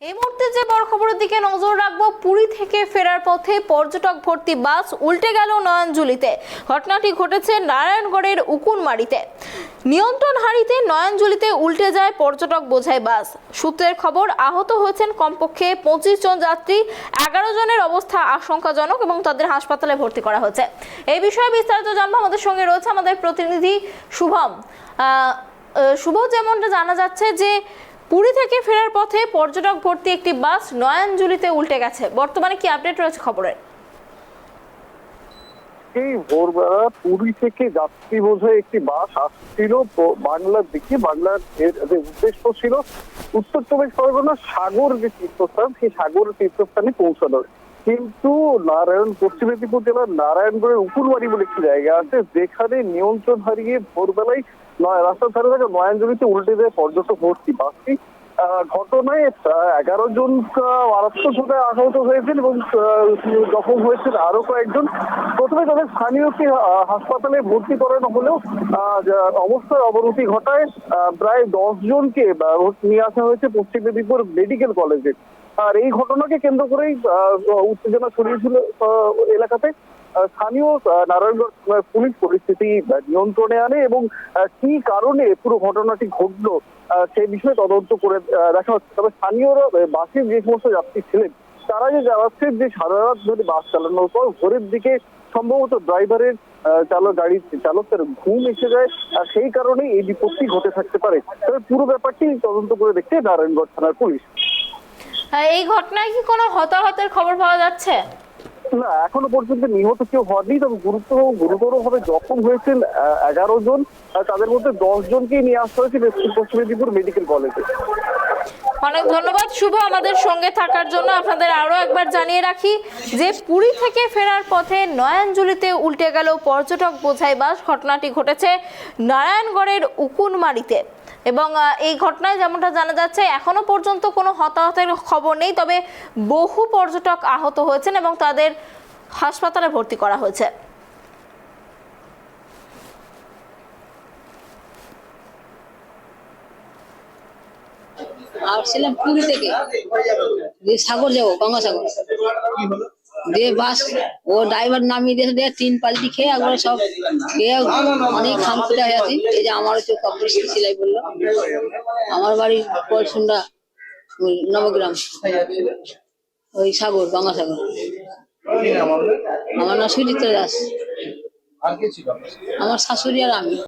এই মুহূর্তে যে বড় খবরের দিকে নজর রাখবো, পুরী থেকে ফেরার পথে পর্যটক ভর্তি বাস উল্টে গেল নয়নজুলিতে। ঘটনাটি ঘটেছে নারায়ণগড়ের উকুনমারিতে। নিয়ন্ত্রণ হারিয়ে নয়নজুলিতে উল্টে যায় পর্যটক বোঝাই বাস। সূত্রের খবর, আহত হয়েছেন কমপক্ষে 25 জন যাত্রী। 11 জনের অবস্থা আশঙ্কাজনক এবং তাদের হাসপাতালে ভর্তি করা হয়েছে। এই বিষয়ে বিস্তারিত জানবো, আমাদের সঙ্গে রয়েছে আমাদের প্রতিনিধি শুভম। শুভ, যেমনটা জানা যাচ্ছে যে পুরী থেকে ফেরার পথে পর্যটক ভর্তি একটি বাস নয়নজুলিতে উল্টে গেছে। বর্তমানে কি আপডেট রয়েছে খবরের? এই ভোরবেলা পুরী থেকে যাত্রী বোঝাই একটি বাস আসছিল বাংলার দিকে। বাংলার যে উদ্দেশ্য ছিল উত্তর চব্বিশ পরগনার সাগর যে তীর্থস্থান, সেই সাগর তীর্থস্থানে পৌঁছানোর। কিন্তু পশ্চিম মেদিনীপুর জেলার নারায়ণগড়ের উকুনবাড়ি বলে একটি জায়গা আছে, যেখানে নিয়ন্ত্রণ হারিয়ে ভোরবেলায় রাস্তার ধারে থাকা নয়নজুলিতে উল্টে যায় পর্যটক ভর্তি বাসটি। ঘটনায় 11 জন মারাত্মকভাবে আহত হয়েছেন এবং জখম হয়েছেন আরো কয়েকজন। প্রথমে তাদের স্থানীয়কে হাসপাতালে ভর্তি করানো হলেও অবস্থার অবনতি ঘটায় প্রায় 10 জনকে নিয়ে আসা হয়েছে পশ্চিম মেদিনীপুর মেডিকেল কলেজে। আর এই ঘটনাকে কেন্দ্র করেই উত্তেজনা ছড়িয়েছিল এলাকাতে। স্থানীয় নারায়ণগড় পুলিশ পরিস্থিতি নিয়ন্ত্রণে আনে এবং কি কারণে পুরো ঘটনাটি ঘটলো সেই বিষয়ে তদন্ত করে দেখা হচ্ছে। তবে স্থানীয়রা বাসের যে সমস্ত যাত্রী ছিলেন তারা যে জানাচ্ছেন যে সারা রাত ধরে বাস চালানোর পর ভোরের দিকে সম্ভবত ড্রাইভারের গাড়ির চালকের ঘুম এসে যায়, সেই কারণে এই বিপত্তি ঘটে থাকতে পারে। তবে পুরো ব্যাপারটি তদন্ত করে দেখতে নারায়ণগড় থানার পুলিশ। এই ঘটনায় কি কোনো হতাহতের খবর পাওয়া যাচ্ছে? না, এখনো পর্যন্ত নিহত কেউ হয়নি, তবে গুরুতর ভাবে জখম হয়েছেন 11 জন। তাদের মধ্যে 10 জনকেই নিয়ে আসতে হয়েছে পশ্চিম মেদিনীপুর মেডিকেল কলেজে। অনেক ধন্যবাদ শুভ আমাদের সঙ্গে থাকার জন্য। আপনাদের আরো একবার জানিয়ে রাখি যে পুরী থেকে ফেরার পথে নয়নজুলিতে উল্টে গেল পর্যটক বোঝাই বাস। ঘটনাটি ঘটেছে নারায়ণগড়ের উকুনমারিতে এবং এই ঘটনায় যেমনটা জানা যাচ্ছে এখনো পর্যন্ত কোনো হতাহতের খবর নেই, তবে বহু পর্যটক আহত হয়েছেন এবং তাদের হাসপাতালে ভর্তি করা হয়েছে। আসছিলাম পুরী থেকে, দিয়ে সাগর যাবো, গঙ্গাসাগর, দিয়ে বাস ও ড্রাইভার নামিয়ে দিয়ে 3 পাল্টি খেয়ে একবারে সব খেয়ে অনেক খামখুটা হয়ে আছি। এই যে আমার হচ্ছে কাপড় সেলাই বললো, আমার বাড়ি পলসুন্ডা নবগ্রাম, ওই সাগর, গঙ্গাসাগর। আমার নাম সুচিত্রা দাস, আমার শাশুড়ি আর আমি।